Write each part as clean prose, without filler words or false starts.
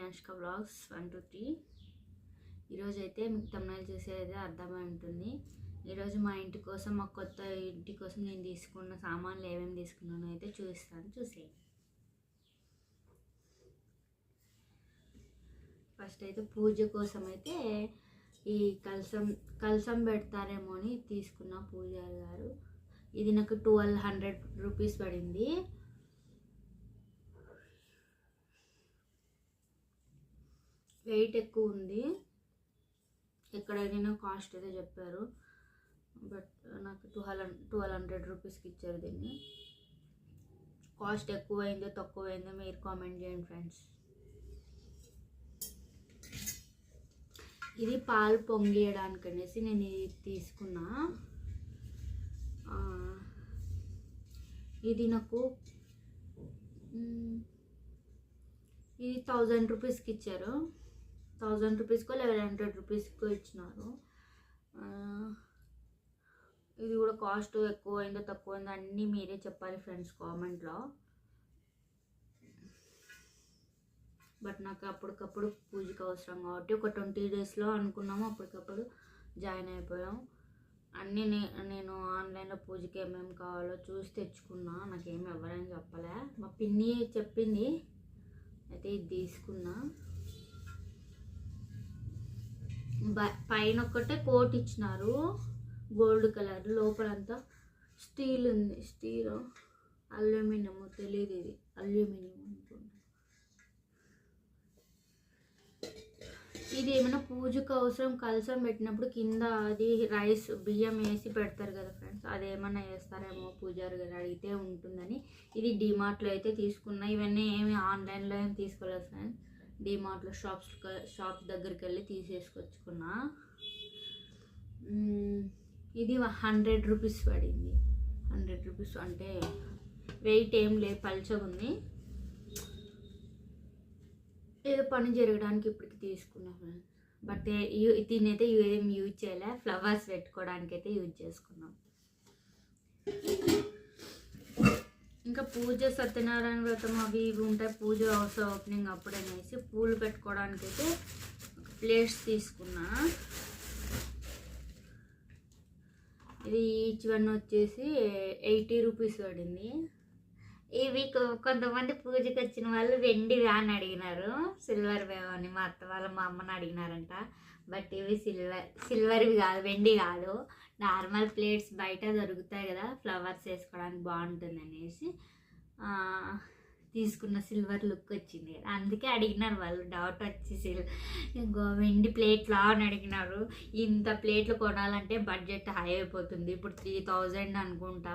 ప్రియాంష్క vlogs 1 2 3. ఈరోజు అయితే మీకు తమిళ చూసేది అర్థమై ఉంటుంది. ఈరోజు మా ఇంటి కోసం, మా కొత్త ఇంటి కోసం నేను తీసుకున్న సామాన్లు ఏమేమి తీసుకున్నానో అయితే చూపిస్తాను, చూసేయండి. ఫస్ట్ అయితే పూజ కోసం అయితే ఈ కలసం పెడతారేమో అని తీసుకున్న పూజారి గారు. ఇది నాకు 1200 రూపీస్ పడింది. వెయిట్ ఎక్కువ ఉంది. ఎక్కడైనా కాస్ట్ అయితే చెప్పారు, బట్ నాకు 1200 రూపీస్కి ఇచ్చారు. దీన్ని కాస్ట్ ఎక్కువైందో తక్కువైందో మీరు కామెంట్ చేయండి ఫ్రెండ్స్. ఇది పాలు పొంగియడానికి అనేసి నేను ఇది తీసుకున్నా. ఇది నాకు ఇది 1000 రూపీస్కి ఇచ్చారు. 1000 రూపీస్కో 1100 రూపీస్కో ఇచ్చినారు. ఇది కూడా కాస్ట్ ఎక్కువైందో తక్కువైందో అన్నీ మీరే చెప్పాలి ఫ్రెండ్స్ కామెంట్లో. బట్ నాకు అప్పటికప్పుడు పూజకి అవసరం కాబట్టి ఒక 20 డేస్లో అనుకున్నాము, అప్పటికప్పుడు జాయిన్ అయిపోయాం. అన్నీ నేను ఆన్లైన్లో పూజకి ఏమేమి కావాలో చూసి తెచ్చుకున్నా. నాకేమి ఎవరైనా చెప్పలే, మా పిన్ని చెప్పింది. అయితే ఇది తీసుకున్నా. పైన ఒక్కటే కోట్ ఇచ్చినారు గోల్డ్ కలర్, లోపలంతా స్టీల్ ఉంది. స్టీల్ అల్యూమినియం తెలియదు, ఇది అల్యూమినియం అనుకుంటా. ఇది ఏమైనా పూజకు అవసరం కలసం పెట్టినప్పుడు కింద అది రైస్ బియ్యం వేసి పెడతారు కదా ఫ్రెండ్స్, అదేమన్నా వేస్తారేమో పూజారి గారు అడిగితే ఉంటుందని ఇది డిమార్ట్లో అయితే తీసుకున్నా. ఇవన్నీ ఏమి ఆన్లైన్లో ఏమి తీసుకోలేదు ఫ్రెండ్స్, డిమార్ట్లో షాప్స్ దగ్గరికి వెళ్ళి తీసేసుకొచ్చుకున్నా. ఇది 100 రూపీస్ పడింది. 100 రూపీస్ అంటే వెయిట్ ఏం లేదు, పల్చగా ఉంది. ఏదో పని జరగడానికి ఇప్పటికి తీసుకున్నా ఫ్రెండ్స్. బట్ దీన్నైతే ఏం యూజ్ చేయలే, ఫ్లవర్స్ పెట్టుకోవడానికి అయితే యూజ్ చేసుకున్నాం. ఇంకా పూజ సత్యనారాయణ వ్రతం అవి ఇవి ఉంటాయి, పూజ హౌస్ ఓపెనింగ్ అప్పుడు అనేసి పూలు పెట్టుకోవడానికి అయితే ప్లేట్స్ తీసుకున్నా. ఇది ఈచ్ వన్ వచ్చేసి 80 రూపీస్ పడింది. ఇవి కొంతమంది పూజకి వచ్చిన వాళ్ళు వెండివి అని అడిగినారు, సిల్వర్ అని మా అత్త వాళ్ళ మా అమ్మని అడిగినారంట. బట్ ఇవి సిల్వర్వి కాదు, వెండి కాదు, నార్మల్ ప్లేట్స్ బయట దొరుకుతాయి కదా ఫ్లవర్స్ వేసుకోవడానికి బాగుంటుంది అనేసి తీసుకున్న. సిల్వర్ లుక్ వచ్చింది, అందుకే అడిగినారు వాళ్ళు, డౌట్ వచ్చి వెండి ప్లేట్లా అని అడిగినారు. ఇంత ప్లేట్లు కొనాలంటే బడ్జెట్ హై అయిపోతుంది. ఇప్పుడు 3000 అనుకుంటా,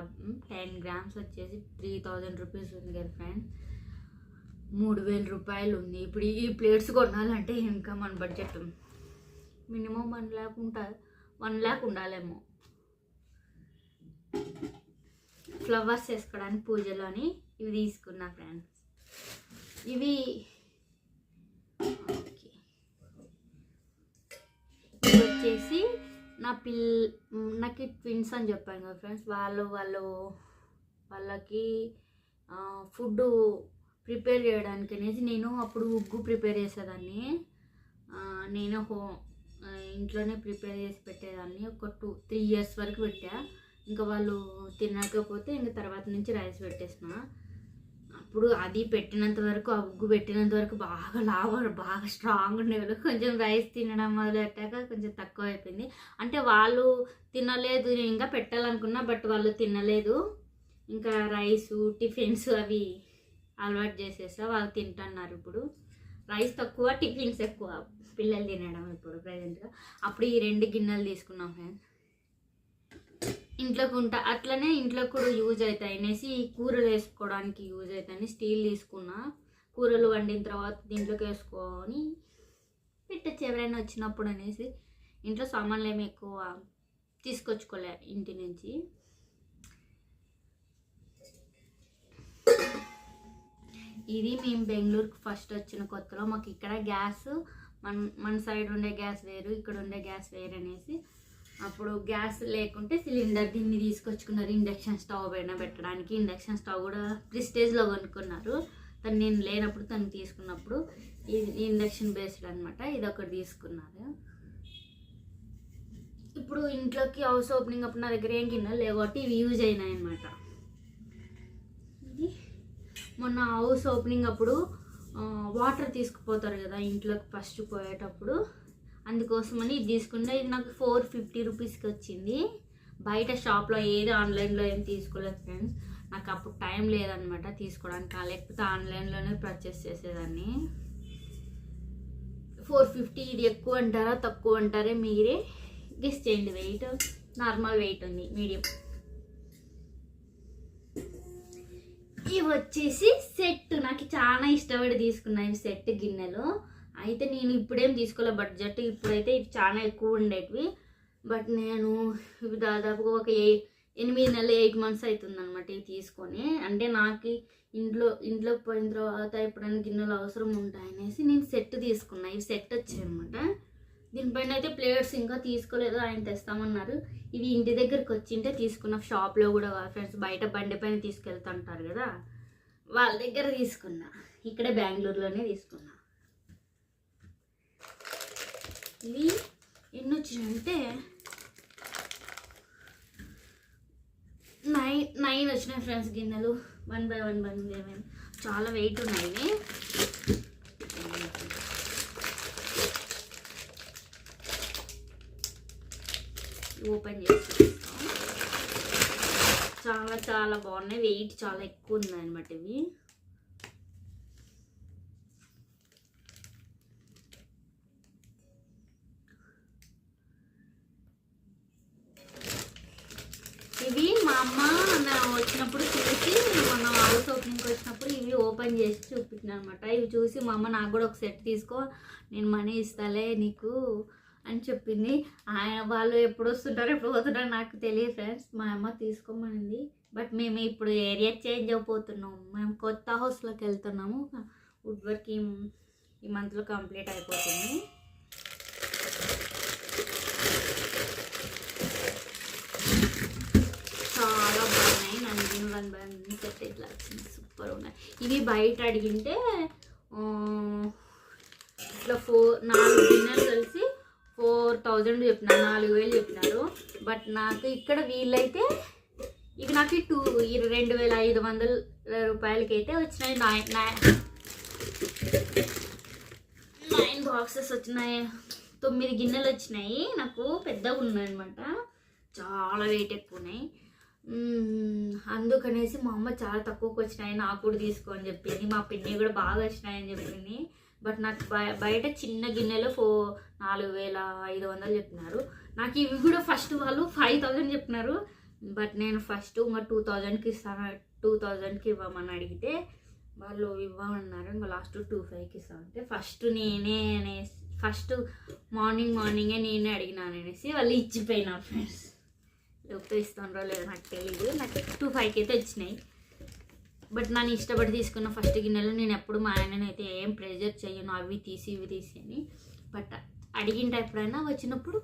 10 గ్రామ్స్ వచ్చేసి 3000 రూపీస్ ఉంది కదా ఫ్రెండ్స్, 3000 రూపాయలు ఉంది. ఇప్పుడు ఈ ప్లేట్స్ కొనాలంటే ఇంకా మన బడ్జెట్ మినిమం 1 lakh ఉంటుంది, 1 lakh ఉండాలేమో. ఫ్లవర్స్ వేసుకోవడానికి పూజలోని ఇవి తీసుకున్నా ఫ్రెండ్స్. ఇవి వచ్చేసి నాకు ట్విన్స్ అని చెప్పాను కదా ఫ్రెండ్స్, వాళ్ళకి ఫుడ్ ప్రిపేర్ చేయడానికి అనేసి నేను అప్పుడు ఉగ్గు ప్రిపేర్ చేసేదాన్ని. నేను ఇంట్లోనే ప్రిపేర్ చేసి పెట్టేదాన్ని. ఒక 2-3 years వరకు పెట్టా. ఇంకా వాళ్ళు తినకపోతే ఇంకా తర్వాత నుంచి రైస్ పెట్టేసిన. అప్పుడు అది పెట్టినంత వరకు, ఆ ఉగ్గు పెట్టినంత వరకు బాగా స్ట్రాంగ్ ఉండేవాళ్ళు. కొంచెం రైస్ తినడం మొదలెట్టాక కొంచెం తక్కువ అయిపోయింది. అంటే వాళ్ళు తినలేదు, నేను ఇంకా పెట్టాలనుకున్నా బట్ వాళ్ళు తినలేదు. ఇంకా రైసు టిఫిన్స్ అవి అలవాటు చేసేసా, వాళ్ళు తింటున్నారు. ఇప్పుడు రైస్ తక్కువ, టిఫిన్స్ ఎక్కువ పిల్లలు తినడం ఇప్పుడు ప్రజెంట్గా. అప్పుడు ఈ 2 గిన్నెలు తీసుకున్నాం ఫ్రెండ్స్. ఇంట్లోకి అట్లనే ఇంట్లో కూడా యూజ్ అవుతాయి అనేసి కూరలు వేసుకోవడానికి యూజ్ అవుతాయని స్టీల్ తీసుకున్నా. కూరలు వండిన తర్వాత దీంట్లోకి వేసుకొని పెట్టచ్చు ఎవరైనా వచ్చినప్పుడు అనేసి. ఇంట్లో సామాన్లు ఏమి ఎక్కువ తీసుకొచ్చుకోలే ఇంటి నుంచి. ఇది మేము బెంగళూరుకి ఫస్ట్ వచ్చిన కొత్తలో మాకు ఇక్కడ గ్యాస్ మన సైడ్ ఉండే గ్యాస్ వేరు, ఇక్కడ ఉండే గ్యాస్ వేరు అనేసి అప్పుడు గ్యాస్ లేకుంటే సిలిండర్ దీన్ని తీసుకొచ్చుకున్నారు. ఇండక్షన్ స్టవ్ పైన పెట్టడానికి ఇండక్షన్ స్టవ్ కూడా ప్రిస్టేజ్లో కొనుక్కున్నారు. తను నేను లేనప్పుడు తను తీసుకున్నప్పుడు ఇది ఇండక్షన్ బేస్డ్ అనమాట. ఇది ఒకటి తీసుకున్నారు. ఇప్పుడు ఇంట్లోకి హౌస్ ఓపెనింగ్ అప్పుడు నా దగ్గర ఏం గిన్నెలు లేవు కాబట్టి ఇవి యూజ్ అయినాయి అనమాట. ఇది మొన్న హౌస్ ఓపెనింగ్ అప్పుడు వాటర్ తీసుకుపోతారు కదా ఇంట్లోకి ఫస్ట్ పోయేటప్పుడు, అందుకోసమని ఇది తీసుకుంటే ఇది నాకు 450 రూపీస్కి వచ్చింది. బయట షాప్లో ఏది ఆన్లైన్లో ఏం తీసుకోలేదు ఫ్రెండ్స్, నాకు అప్పుడు టైం లేదనమాట తీసుకోవడానికి, లేకపోతే ఆన్లైన్లోనే పర్చేస్ చేసేదాన్ని. 450 ఇది ఎక్కువ అంటారా తక్కువ అంటారా మీరే గెస్ చేయండి. వెయిట్ నార్మల్ వెయిట్ ఉంది, మీడియం. ఇవి వచ్చేసి సెట్, నాకు చాలా ఇష్టపడి తీసుకున్నాను సెట్ గిన్నెలు. అయితే నేను ఇప్పుడేం తీసుకోలే బడ్జెట్, ఇప్పుడైతే ఇవి చాలా ఎక్కువ ఉండేటివి. బట్ నేను ఇవి దాదాపుగా ఒక 8 నెలలు 8 మంత్స్ అవుతుంది అనమాట ఇవి తీసుకొని. అంటే నాకు ఇంట్లోకి పోయిన తర్వాత ఎప్పుడైనా గిన్నెలు అవసరం ఉంటాయనేసి నేను సెట్ తీసుకున్నా. ఇవి సెట్ వచ్చాయి అనమాట. దీనిపైన అయితే ప్లేట్స్ ఇంకా తీసుకోలేదు, ఆయన తెస్తామన్నారు. ఇవి ఇంటి దగ్గరికి వచ్చింటే తీసుకున్న, షాప్లో కూడా ఫ్రెండ్స్ బయట బండి పైన తీసుకెళ్తుంటారు కదా వాళ్ళ దగ్గర తీసుకున్నా. ఇక్కడ బెంగళూరులోనే తీసుకున్నా. ఇవి ఎన్ని వచ్చినాయంటే 9 వచ్చినాయి ఫ్రెండ్స్ గిన్నెలు. 1 by 1 by 1 చాలా వెయిట్ ఉన్నాయి. ఓపెన్ చేసి చాలా చాలా బాగున్నాయి, వెయిట్ చాలా ఎక్కువ ఉన్నాయి అనమాట ఇవి. ఇవి మా అమ్మ వచ్చినప్పుడు చూసి, మనం హౌస్ ఓపెనింగ్కి వచ్చినప్పుడు ఇవి ఓపెన్ చేసి చూపించిన అనమాట. ఇవి చూసి మా అమ్మ నాకు కూడా ఒక సెట్ తీసుకో, నేను మనీ ఇస్తాలే నీకు అని చెప్పింది. వాళ్ళు ఎప్పుడు వస్తుంటారో ఎప్పుడు పోతుంటారో నాకు తెలియదు ఫ్రెండ్స్. మా అమ్మ తీసుకోమనింది. బట్ మేము ఇప్పుడు ఏరియా చేంజ్ అయిపోతున్నాము, మేము కొత్త హౌస్లోకి వెళ్తున్నాము. వుడ్ వర్క్ ఈ మంత్లో కంప్లీట్ అయిపోతుంది. చాలా బాగున్నాయి. నన్ను 1 by 1 సెట్ ఇట్లా వచ్చింది, సూపర్ ఉన్నాయి. ఇవి బయట అడిగింటే ఇట్లా 4 గిన్నెలు కలిసి 4000 చెప్పినారు, 4000 చెప్పినారు. బట్ నాకు ఇక్కడ వీళ్ళైతే ఇవి నాకు 2500 రూపాయలకి అయితే వచ్చినాయి. 9 బాక్సెస్ వచ్చినాయి, 9 గిన్నెలు వచ్చినాయి. నాకు పెద్దగా ఉన్నాయి అనమాట, చాలా వెయిట్ ఎక్కువ ఉన్నాయి. అందుకనేసి మా అమ్మ చాలా తక్కువకి వచ్చినాయి, నాకు కూడా తీసుకో అని చెప్పింది. మా పిన్ని కూడా బాగా వచ్చినాయని చెప్పింది. బట్ నాకు బయట చిన్న గిన్నెలో 4500 చెప్పినారు. నాకు ఇవి కూడా ఫస్ట్ వాళ్ళు 5000 చెప్పినారు. బట్ నేను ఫస్ట్ ఇంకా 2000కి ఇస్తాను, 2000కి ఇవ్వమని అడిగితే వాళ్ళు ఇవ్వమన్నారు. ఇంకా లాస్ట్ 2500కి ఇస్తాను అంటే ఫస్ట్ మార్నింగే నేనే అడిగినాను అనేసి వాళ్ళు ఇచ్చిపోయినారు ఫ్రెండ్స్. లేకపోతే ఇస్తానో లేదో నాకు తెలియదు. నాకు 2500కి అయితే వచ్చినాయి. బట్ నన్ను ఇష్టపడి తీసుకున్న ఫస్ట్ గిన్నెలు. నేను ఎప్పుడు మా ఆయననైతే ఏం ప్రెజర్ చేయను, అవి తీసి ఇవి తీసి అని. బట్ అడిగింటే ఎప్పుడైనా వచ్చినప్పుడు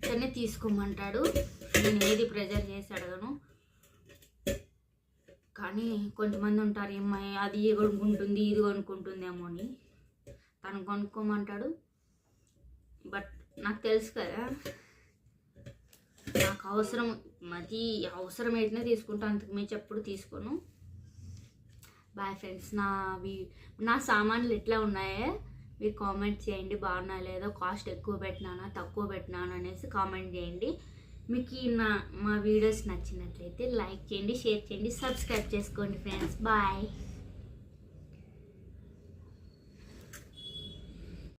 తనే తీసుకోమంటాడు, నేను ఏది ప్రెజర్ చేసి అడగను. కానీ కొంతమంది ఉంటారు, ఏమై అది కొనుక్కుంటుంది ఇది కొనుక్కుంటుందేమో అని, తను కొనుక్కోమంటాడు. బట్ నాకు తెలుసు కదా, నాకు అవసరం అయితేనే తీసుకుంటా, అంతకు మించి ఎప్పుడు తీసుకోను. Boy friends. నా సామాన్లు ఎట్లా ఉన్నాయో మీరు కామెంట్ చేయండి, బాగున్నా లేదో, కాస్ట్ ఎక్కువ పెట్టినానా తక్కువ పెట్టినానా అనేసి కామెంట్ చేయండి. మీకు మా వీడియోస్ నచ్చినట్లయితే లైక్ చేయండి, షేర్ చేయండి, సబ్స్క్రైబ్ చేసుకోండి ఫ్రెండ్స్. బాయ్.